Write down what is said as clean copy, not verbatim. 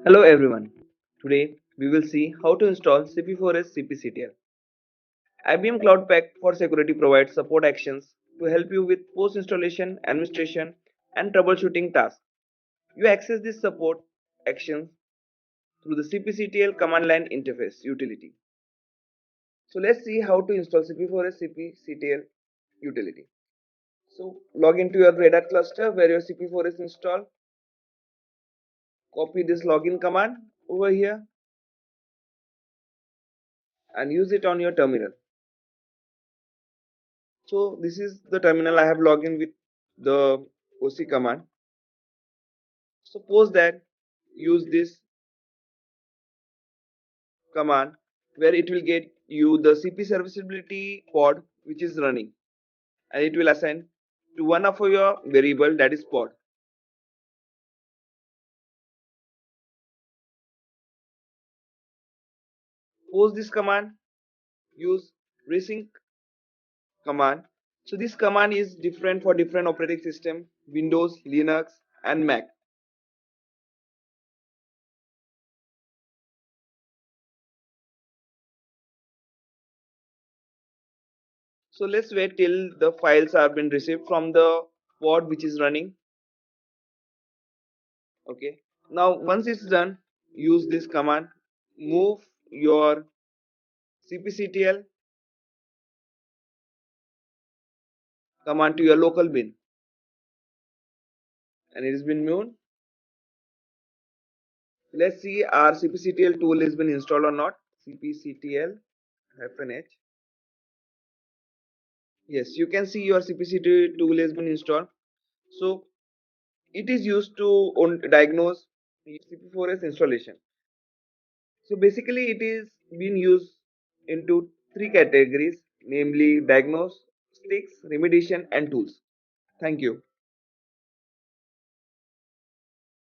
Hello everyone. Today we will see how to install CP4S cpctl. IBM Cloud Pack for Security provides support actions to help you with post-installation, administration, and troubleshooting tasks. You access this support actions through the cpctl command line interface utility. So let's see how to install CP4S cpctl utility. So log into your radar cluster where your CP4 is installed. Copy this login command over here and use it on your terminal. So this is the terminal I have logged in with the OC command. Suppose that use this command where it will get you the CP serviceability pod which is running, and it will assign to one of your variable, that is pod. Post this command, use resync command. So this command is different for different operating system, Windows, Linux and Mac. So let's wait till the files have been received from the pod which is running. Okay, now once it's done, use this command, move your cpctl command to your local bin, and it has been moved. Let's see our cpctl tool has been installed or not. Cpctl -h. Yes, you can see your cpctl tool has been installed. So it is used to diagnose cp4s installation. So basically it is being used into three categories, namely diagnostics, remediation and tools. Thank you.